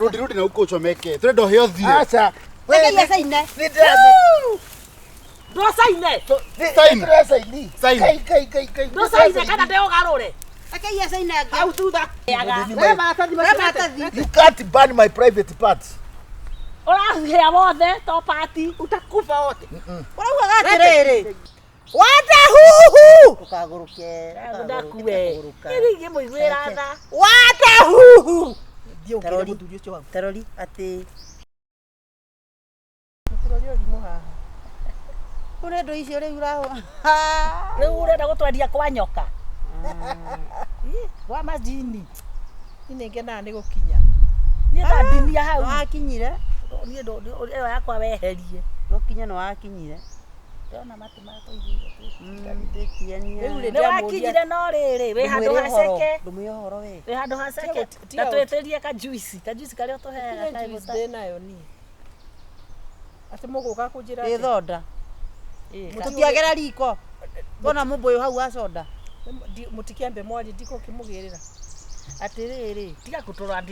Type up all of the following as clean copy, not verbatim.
Rudi na huko uchomeke. Twende hio thio. Acha. Wewe saine. Ndo saine. Saini. Kai. Ndo saine kana ndeo garore. Akai saine. Au tuda. Wewe maratathi. You can't burn my private parts. Ora wothe to party Utakufa wote. Urauga gatiriri. Wandahuhu. Ukaguruke. ndakuwe iri muigwira tha Wandahuhu. Ndio kile mtu ucio wangu. Terori ati. Terori limu haha. Ure ndo icio riu raho. riu urenda gutwendia kwa nyoka wa majini Inengena ni gukinya. ni ndandinia hau Wakinyire. ni ndo iyo yakwa weherie Gukinya no wakinyire. ndona matu mako igire Ndetiania. ni wakinyire no riri we handu haceke Ndumuye horo we. we handu haceke ta tweterie ka juice karia tuheaga Juice nayo ni. Ati muguka kunjira. Ithonda. Tutiagera riko. Bona muboyo hau wa soda. Mutikiambe mwali ndiko kimugirira. atiriri tiga kutura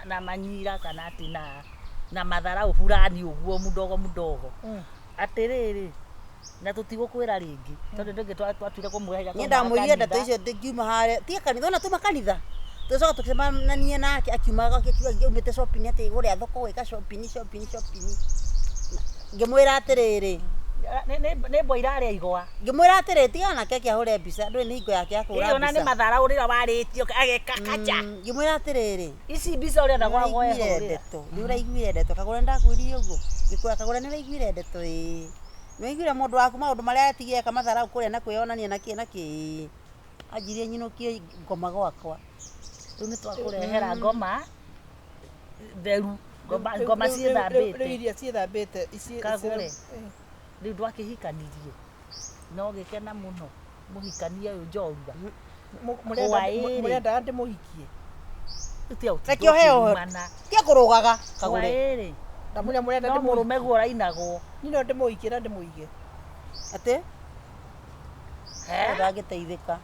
na manyira kana ati na mathara uhurani uguo mudogo atiriri na tutigukwira ringi tondu ndingi twatwire kumweheria Ni ndamwirire ndeto icio ngiuma hare. Tia kanitha ona tuma kanitha. Tucoka tukimanania nake akiumaga akiuga umite shopping ati guria thoko weka shopping. Ngimwira atiriri. ne boira aria igwa Ngimwira atiriri tiga nake akiahure mbica ndwe ni hingo yake akura mbica. iyo na ni mathara urira waritio agekakaja Ngimwira atiriri. ici mbica urenda gwagwo ndeto. Ni uraiguire ndeto kagure ndakwiririe uguo. Gikura kagure ni uraiguire ndeto ii. Ni uraiguire mundu waku maundu maria atigire kamathara kuria na kwiyonania naki. Ajirie nyinukie ngoma gwakwa. riu ni twakurehera ngoma theru ngoma ciithambite Iria ciithambite ici Kagure riu ndwakihikanirie no gikena muno muhikania uyu njorua murenda ndi muhikie. Rekio heo. Tia kurugaga kagure. Kagure Ndamuria murenda no ndi murume guo rainagwo Nino ndi muhikie na ndi muige. Ati? Ndagiteithika.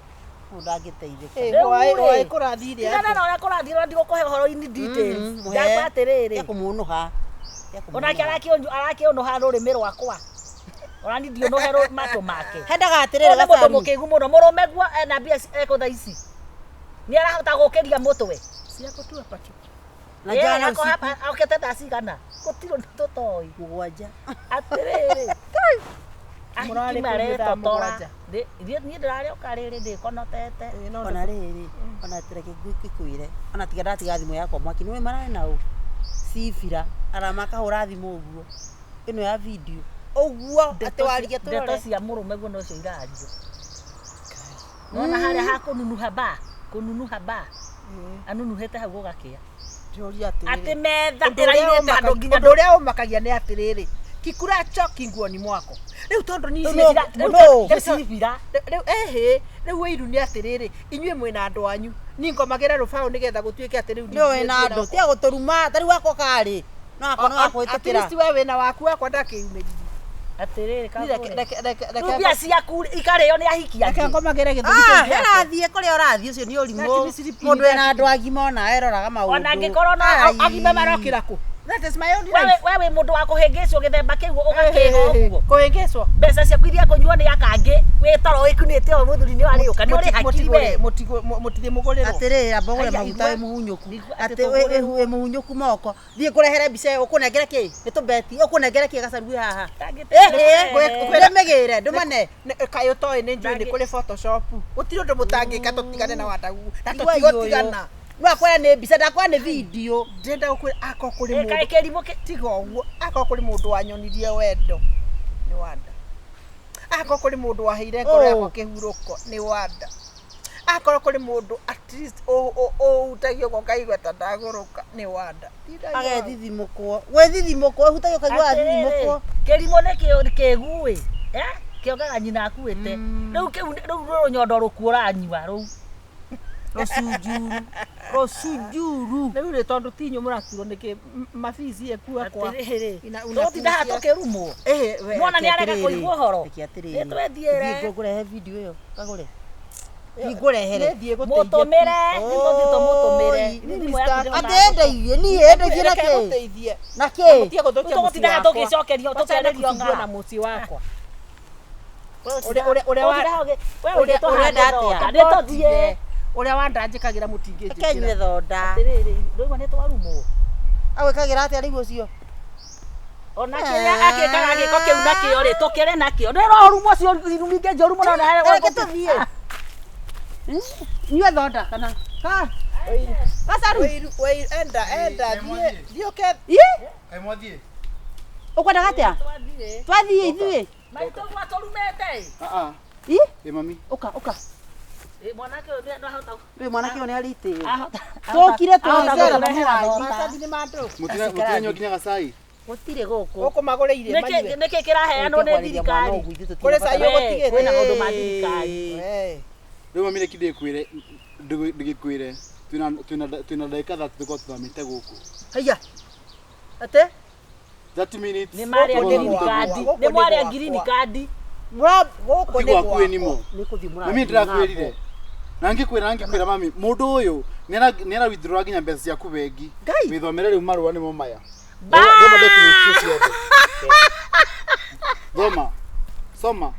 Ndagiteithika. Oi kurathire. kana na ora kurathire ndigukuhe horo-ini details ndakwatiriri Tia kumunuha. onake arakionuha rurimi rwakwa orani ndionuhe matu make Hendaga atiriri mundu gacaru. mukigu muno murume guo ena mbia ekuthaici ni arahota gukiria mutwe Ciako tu apaki. Na jana usiku aukete thaa cigana gutiro tutoi mugwanja. atiriri Murari mareto tora mugwanja. ni ndirari ukariri ndikonotete Ona riri. Ona tireke gwikuire. Ona tiga ndatiga thimu yakwa mwaki niwe marari nau. Sifira aramaka hura thimu uguo. Ino ya video. Uguo ati warigia ndeto turore. cia murume guo no cio irario nona haria hakununuha ba anunuhete hau gugakia Joria atiriri. ati metha ndirairite andu nginya Undu uria umakagia ni atiriri. Kikura choki nguoni mwako. Riu tondu ni cibira riu wiru ni atiriri. Inyue mwina andu anyu. Ni ngomagira rubao nigetha gutuike ati riu Ni we na andu tia guturuma tari wako kari. No akona wakwitira. Ati we wina waku wakwa ndakiumiriri. atiriri Reke rubia ciaku ikario ni ahiki reke angi ngomagire githuri Herathie kuria urathie ucio ni urimu. Mundu ena andu agima ona eroraga maundu. ona ngikorwo na agima marokira ku. That is my own life. wewe mundu wa kuhingicwo githemba kiu ugakiga uguo Kuhingicwo. mbeca ciaku iria kunyua ni akangi witoro wikunite o muthuri ni wariuka ni uri hakiri we Mutithie muguriro. Atiriri ambogore maguta we muhunyuku. Ati we muhunyuku moko. Thie kurehere mbica ukunengere ki? Nitubeti ukunengere ki gacaru haha. Kwire megire ndumane. Kayo toy ni njui ni kuri Photoshop. Utiro ndo mutangika tutigane na Wandahuhu. Tutigotigana. No akwera ni mbica ndakwa ni video. Ndenda ukuri ako kuri mundu. kai kerimu Tiga uguo ako kuri mundu wanyonirie wendo ni Wanda. Ako kuri mundu waheire ngoro yako kihuruko ni Wanda. Ako kuri mundu at least utagio ko kaigwa tandaguruka ni Wanda. Agethithimukwo. We thithimukwo hutagio kaigwa thithimukwo. kerimu ni kegui kiogaga nyina akuite riu nyondo rukuuranyua riu Rosujuru. Riu ri tondu tinyu murakirwo niki mafizi ekua kwa. tutindaha tukirumwo mwana ni arega kuigua horo Nitwendie. nitwendie Ngure video iyo kagure. Ngũrehere. Mũtũmĩre, nĩtũthiĩ mũtũmĩre. Atendeithie, niĩ endeithie na kĩ? Na kĩ? Tũgũtinda tũgĩcokerio tũkĩarĩrio na mũciĩ wakwa. Ũrĩa wandanjĩkagĩra mũtingĩ Kenyue thonda. Atĩrĩrĩ, ndũigua nĩ twarumwo. Agwĩkagĩra atĩa rĩu ũcio? Ona kĩrĩa agĩkaga gĩko kĩu nakĩo rĩ, tũkĩre nakĩo. Ndĩrorumwo cio irumingĩ njũru mũno na Reke tũthiĩ. Nyue thonda kana? Gacaru. Enda thiĩ ũke. Ai mwathiĩ. Ũkwendaga atĩa? Twathiĩ ithuĩ. Maitũ gwatũrumĩte. Mami. Ũka. Mwanake ũyũ ndahota. Rĩu mwanake ũyũ nĩ aritĩra. Tũkire tũgĩcera na Maratathi nĩ mandũ. Mũtiranyo nginya gacai. Gũtirĩ gũkũ. Ũkũmagũrĩire manyue. Nĩkĩ kĩraheanwo nĩ thirikari. Kũrĩ cai ũgũtigĩte. Kwĩna maũndũ ma thirikari. Rĩu mami reke ndĩkwĩre twĩna ndagĩka 30 tũkorwo tũthamĩte gũkũ. Haiya. Ate? 30 minutes. Nĩ marĩa green card. Nĩ marĩa green card. Gũkũ nĩ gwaku nimo. Nĩ kũthiĩ mũra. Mami ndĩrakwĩrire. Na ngĩkwĩra mami mũndũ ũyũ nĩ ara withdraw nginya mbeca ciaku bengi. Wĩthomere rĩu marũa nĩmo maya. Thoma documents ciothe. Thoma. Soma.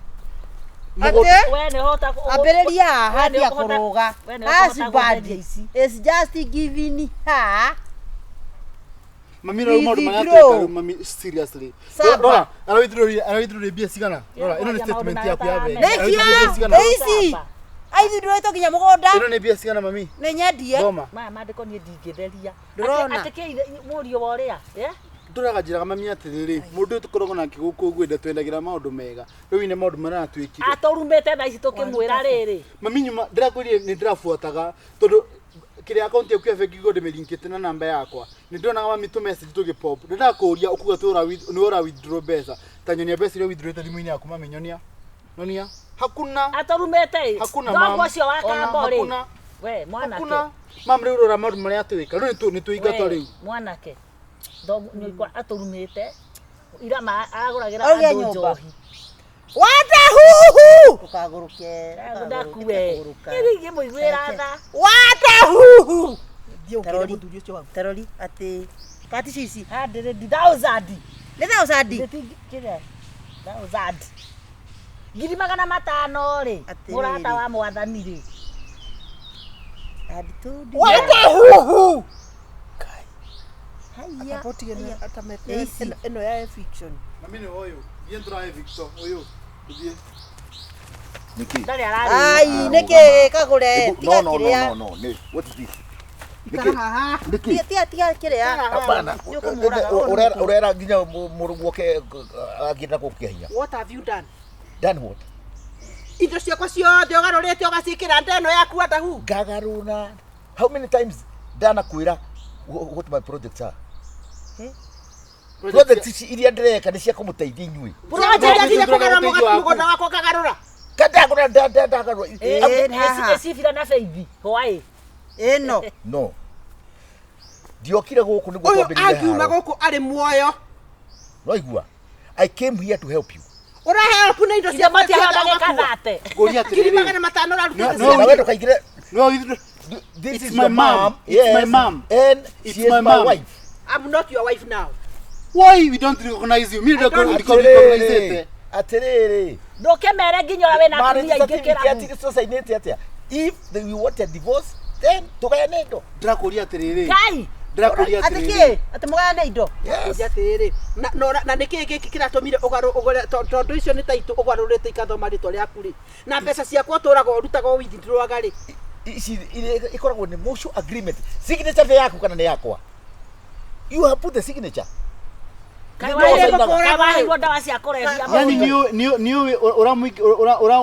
We nĩ hota ambĩrĩria hambia kũrũga. Husband is just giving her. Mami no maũndũ marĩa twĩkaga mami seriously. Dora, ara withdraw mbia cigana? Dora, ĩno nĩ statement yaku ya bengi. Ici. Aithindũrĩtwo nginya mũgũnda. Ĩno nĩ mbia cigana mami? Nĩ nyendie. Thoma. Maya mandĩko niĩ ndingĩtheria. Ndũrona. Atĩkĩire mũriũ wa ũrĩa, Ndũraga njĩraga mami atĩrĩrĩ, mũndũ ũyũ tũkoragwo nake gũkũ gwenda twendagĩra maũndũ mega. Rĩu nĩ maũndũ marĩa twĩkire. Atũrumĩte thaa ici tũkĩmwĩra rĩrĩ. Mami nyuma ndĩrakwĩrire nĩ ndĩrabuataga tondũ kĩrĩa account yaku ya bengi gode melinkĩte na namba yakwa. Nĩ ndĩronaga mami tu message tũgĩpop. Ndĩrakũria ũkuga nĩ ora withdraw mbeca. Ta nyonia mbeca iria withdraw thimũ-inĩ yaku mami nyonia. Nonia. Hakuna. Atũrumĩte. Hakuna Ndogo ũcio wa kambo rĩ. Hakuna. We mwanake. Hakuna. Mami rĩu rora maũndũ marĩa twĩka. Rĩu nĩ tũingatwo rĩu. Mwanake. Ndogo nĩkwa atũrumĩte. Ira agũragĩra andũ njohi. Wandahuhu. Tukagũrũke. Ndakuwe. Ĩrĩgĩ mũiguĩra tha. Wandahuhu. Terori ati kati cici 100,000. Nĩ 1000. Kĩrĩa? 1000. Ngiri 500 rĩ. Mũrata wa mwathani rĩ. Wandahuhu. Haiya. Ĩno ya fiction. Mami nĩ ũyũ. Thiĩ tũrahe Victor ũyũ. Thiĩ. Niki. Ndarĩ ararĩ. Ai nĩkĩ kagũre tiga kĩrĩa. No. What is this? Niki. Tiga kĩrĩa. Hapana. Urera nginya mũrũguo ke agĩenda gũkĩhinya. What have you done? Done what? Indo ciakwa ciothe ũgarũrĩte ũgacikĩra ndeno yaku Wandahuhu. Gagaruna. How many times Dana kwĩra what my projects are? Projects iria ndĩreka nĩ cia kũmũteithia inyuĩ. Project iria kũgarũra mũgũnda wakwa kagarũra. Kadagũra ndagarũra. Ecibira na baby. Hwaĩ. Ĩno. No. Ndiokire gũkũ nĩguo twambĩrĩrie haha. Angiuma gũkũ arĩ muoyo. Noigua. I came here to help you. Ura help na indo cia matia ndagĩkathate. Kũria atĩrĩrĩ. 500 ũrarutĩte. Na wendo kaigire. No, this is my mom. It's my mom. And she is my wife. I'm not your wife now. Why we don't recognize you? Me recognize it. Atĩrĩrĩ. Ndũkĩmere nginya ũrĩa wĩna atumia aingĩ kĩrabu. If we want a divorce, then tũgayane indo. Ndĩrakũria atĩrĩrĩ. Ngai. Ndĩrakũria atĩrĩ. atĩrĩrĩ. Atĩ mũgayane indo. Atĩrĩrĩ. Na nĩkĩ gĩkĩ kĩratũmire tondũ icio nĩ taitũ ũgarũrĩte ikathoma rĩtwa rĩaku rĩ. Na mbeca ciakwa ũtũraga ũrutaga withdrawaga rĩ. Ici ikoragwo nĩ mutual agreement. Signature yaku kana nĩ yakwa? You have put the signature. Kawaii ndawa cia kũrehia. Yani ni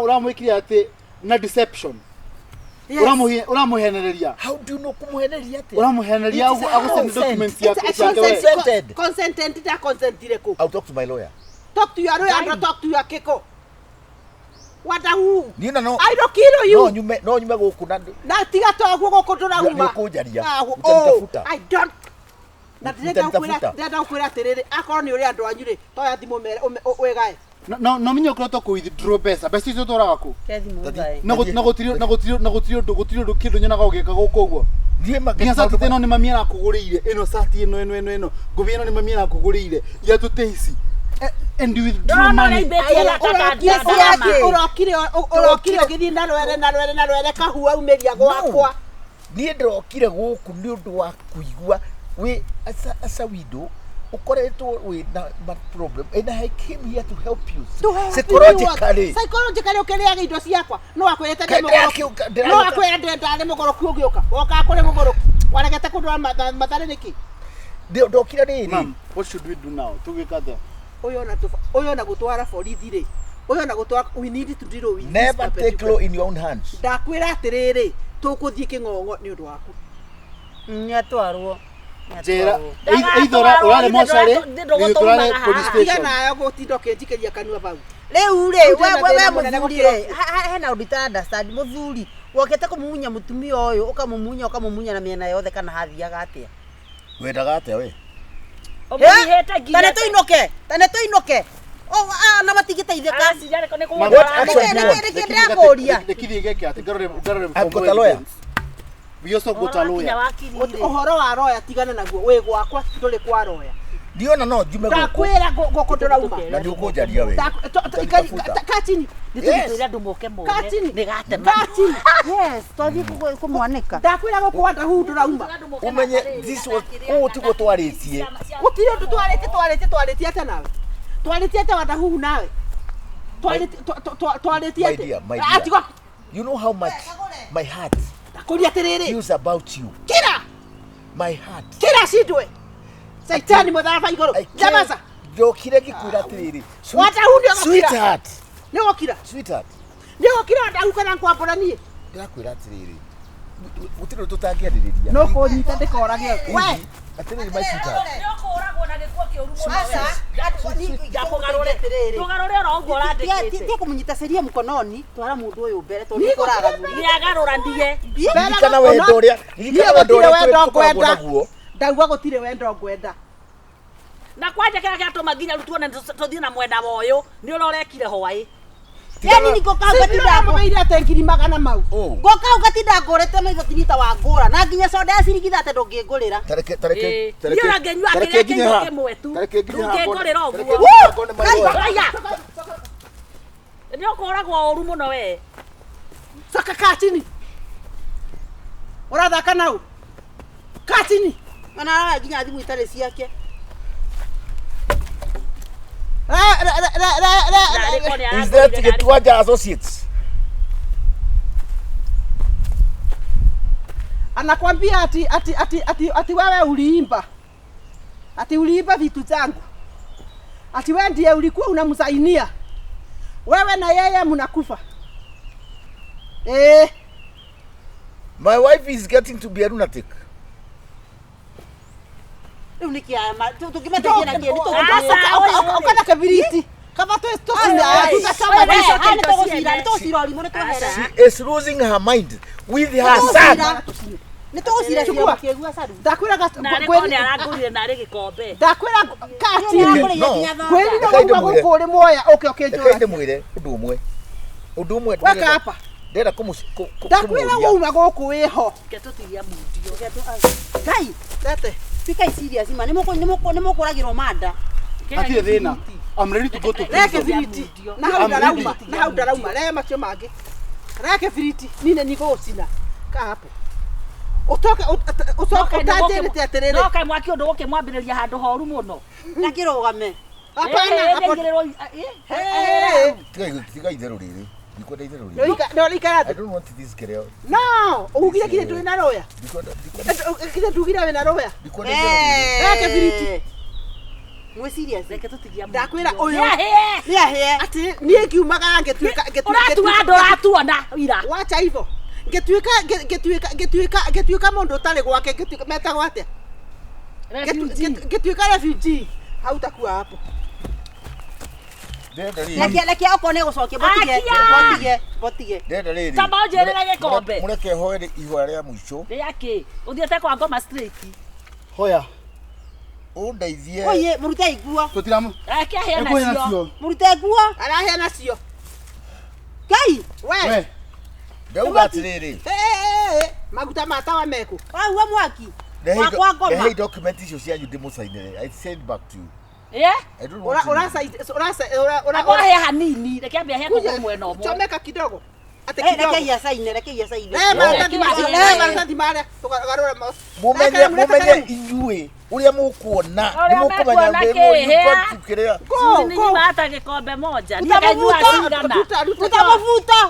uramwikire ati na deception. Uramuhenereria. How do you know kumuhenereria ati? Uramuhenereria agusend documents yake. Consented ta consentire ku. I'll talk to my lawyer. Talk to your lawyer and talk to your keko. Wandahuhu. Nina no. I don't kill you. No nyume gũkũ na tiga toguo gũkũ ndũrauma. Nĩũkũnjaria. I don't. Na ndĩrenda kwĩra atĩrĩrĩ akorwo nĩ ũrĩa andũ anyu rĩ toya thimũ mere wegae. no minyo kroto ku withdraw pesa besi icio turaga ku Kethi mugai. na gutirio kindu nyonaga ugika guku uguo nginya sati ino ni mami arakugurire ino sati ino ngubi ino ni mami arakugurire ya tuteici and you withdraw money urokire ugithi na rwere kahua umeria gwakwa nie ndokire guku ni undu wa kuigua we as a widow ukoretwo with na problem and I came here to help you psychologically ukiriaga indo ciakwa no akwirete no akwirete ndari mugoroku ugioka woka kuri mugoroku waregete kundwa mathare niki ndokire nini ma'am what should we do now tugikatha uyo na gutwara borithi ri uyo na gutwara we need to deal with never take law in your own hands ndakwira atiriri tukuthie kingongo ni undu waku Nyatwarwo. Jera eithora urare mochari urare police station nayo gutindoke njikeria kanua bau Riu ri we muthuri ri hena udita understand muthuri wokete kumumunya mutumia uyu ukamumunya na miena yothe kana hathiaga atia wendaga atia we omihete nginya tane tuinoke na matigiteithika asijare kone ko ndakuria ndikithie geke ati garore I've got a lawyer we also got a lawyer uhoro wa roya tigana naguo we gwakwa nduri kwa roya ndiona no jume guku ndakwira goko ndirauma na ndi ukunjaria we katini nditugitira ndumuke mone nigate yes twathi kumwanika ndakwira goko Wandahuhu ndirauma umenye this was tigo twaritie gutire ndu twarite ata nawe twarite ata Wandahuhu nawe twarite atigo you know how much my heart kuria tiriri feels about you kira my heart kira sidwe saitani mudharafa igoro jamaza jokire gikwira tiriri Wandahuhu ndio sweetheart ndio kira sweetheart ndio kira Wandahuhu kana kwamboranie ndirakwira tiriri gutiro tutangiaririria no kunyita ndikorage we atiriri my sweetheart ndokoragwo na gikuo kiuru sasa tugarore rongo randikite tie kumunyita seria mkononi twara mundu uyu mbere tondu kuraga niagarura ndige kana wendo uria wendo ngwenda ndauga gutire wendo ngwenda na kwanja kira kiatuma nginya rutuone tuthie na mwenda moyo ni urorekire hwai yani niko kaungatinda mubeire atengiri magana mau ngoka ugatinda ngorete maitho tinita wa ngura na nginya soda ya cirigitha ate ndungingurira tareke niona ngenywa kire kinyo kimwe tu ndungingurira uguo ni ukoragwo uru muno we saka katini urathaka nau katini ana nginya thimu itare ciake is that Getwaja Associates anakwambia ati wewe uliimba vitu zangu ati wewe ndiye ulikuwa unamsainia wewe na yeye mnakufa my wife is getting to be a lunatic unikia tukimeteje na kieni ukana kabiriti kama tu she is losing her mind with her son ndakwira kweli arangurire nari gikombe ndakwira kati kweli ndo gukuri moya ukionjora kainde mwire undu umwe weka hapa ndera ndakwira uma guku wiho ketutiria mundio kai tete Pika serious man nimo kuragiro manda ati thina I'm ready to go to reke viriti na hau ndarauma le macio mangi reke viriti nine niko cina ka hapo utoke utajirite atiriri no kai mwaki undu guke mwambiriria handu horu muno na kirogame apana tiga itherũ rĩrĩ ndikwenda itherũ rĩrĩ no likara I don't want this girl no ugire kile tu na roya kile tu gira na roya ndikwenda itherũ reke viriti mwe serious reke tutigia ndakwira uyu ni ahe ati nie kiumaga ngetuika uratuona ira wacha hivyo ngetuika mundu utari gwake ngetuika meta gwate ngetuika refugee hautakuwa hapo Lekia okone gucokia botige ndenda rĩrĩ tamba njerera gikombe mureke hoere ihwa rĩa mũico yake uthiete kwa ngoma straight hoya Undeithie. Oye, murute igua. Tutiramu. Ake hena Ekuhe cio. nacio. Murute igua. Arahe nacio. Kai. We. Ndauga atiriri. Maguta matawa meku. Wa mwaki. Wakwa ngoma. Hey, document icio cianyu ndimucainire. I send back to you. Yeah? I don't want to. Akohe hanini. Reke ambia he kuguru mwena omwe. Chomeka kidogo. Ate Reke kidogo. ya saine, reke ya saine. Maratathi mare tukagarura mo. Mumenye inyue uria mukuona ni mukumenya ndemu tukiria. Nini bata gikombe moja. Nikajua singana.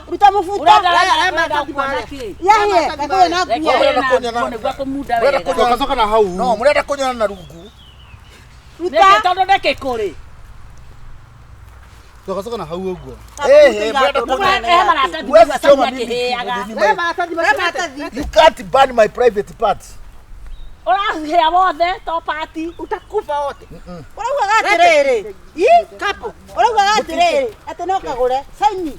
Ruta mafuta. Maratathi mare. Yahe, kakoe na kuwa. Nigwa kumuda wega. Tukacoka na hau. No, murenda kunyona na rungu. Ruta. Tondu ndeke kuri. Tukacoka na hau uguo. Murenda kunyona. Maratathi akiheaga. You can't burn my private parts. Urahea wothe to party. Utakufa wote. Urauga gatiriri. Kapo. Urauga gatiriri. Ate no kagure. Saini.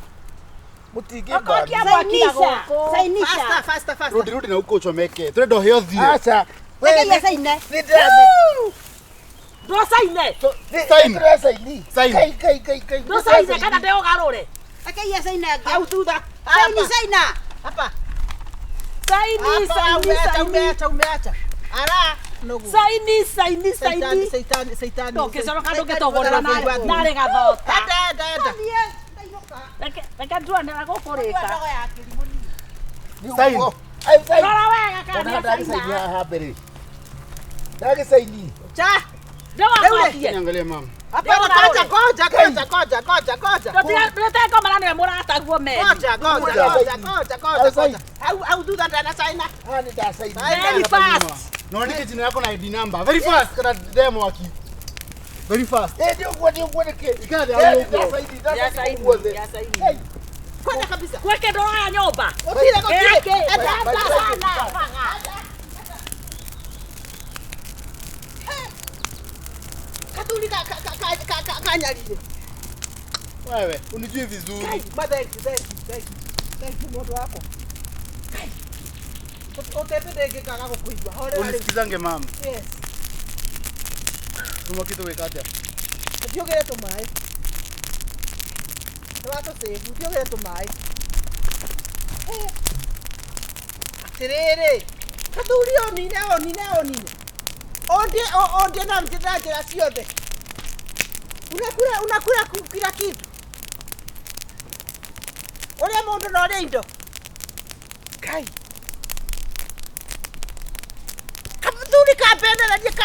Mutige Akokia bani. mwakira goko. Sainisha. Faster. Rudi na uko uchomeke. Turenda heo thio. Acha. Reke ya saine. Ndo saine. Saini. Kai. Ndo saine kana ndeo garure. Reke ya saine. Au tuda. Saina. Hapa. Saini. Umeacha. Ara. Nogu. Saini. Saitani. Toke soro kando getogorera nare gathota. Enda. Reke tuone gagukurika. Saini. Rora wega kana saini. Habere. Dage saini. Cha. Ndio wakwambie. Niangalie mama. Hapana, koja. Tunataka kama nani murata guo me. Koja. Au do that na China. Hani da saini. Very fast. Naandike jina yako na ID number. Very fast kana demo waki. Very fast. Ndio kwa ke. Ikade hapo uko. Ya saini. Kwenda kabisa. Kweke ndo ya nyumba. Utile kwa Yake. Enda sana. Katuli kanyalile. Wewe, unijui vizuri. Thank you modo wako. Utependeke kaka kukuigwa. Unisikizange mama. Yes. Tuma kitu wekate. Ndiogere tumai. Twato save, ndiogere tumai. Atirere. Katuli onine. Onde na mtendaje la siote. Unakula kila kitu. Ole mundu no indo. Kai. Katuli kampeneje.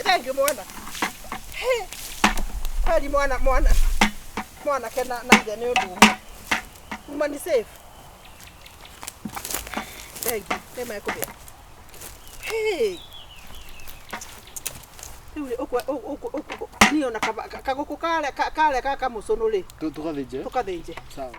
Thank you mwana. Kweli mwana kena naje ni undu. Umani safe. Thank you. Tema yako bia. Hey. Yule uko niona kagoku kale kaka musonole. Tukathinje. Tukathinje. Sawa.